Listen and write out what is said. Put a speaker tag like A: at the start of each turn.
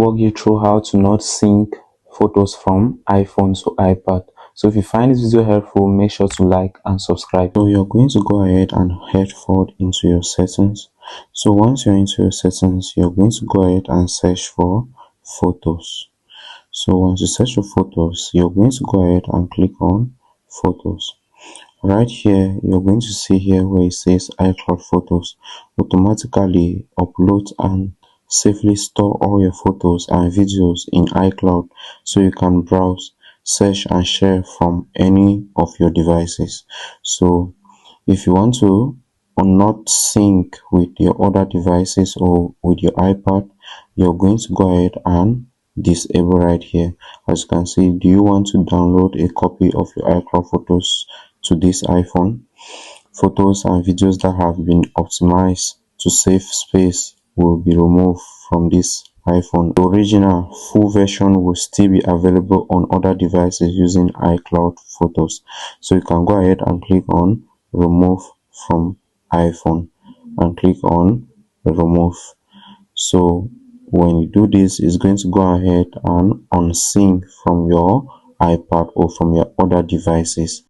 A: walk you through how to not sync photos from iPhone to iPad. So if you find this video helpful, make sure to like and subscribe. So you're going to go ahead and head forward into your settings. So once you're into your settings, you're going to go ahead and search for photos. So once you search for photos, you're going to go ahead and click on photos. Right here, you're going to see here where it says iCloud Photos. Automatically upload and safely store all your photos and videos in iCloud so you can browse, search and share from any of your devices. So if you want to or not sync with your other devices or with your iPad, you're going to go ahead and disable right here. As you can see, do you want to download a copy of your iCloud Photos to this iPhone? Photos and videos that have been optimized to save space will be removed from this iPhone. The original full version will still be available on other devices using iCloud Photos. So you can go ahead and click on remove from iPhone and click on remove. So when you do this, it's going to go ahead and unsync from your iPad or from your other devices.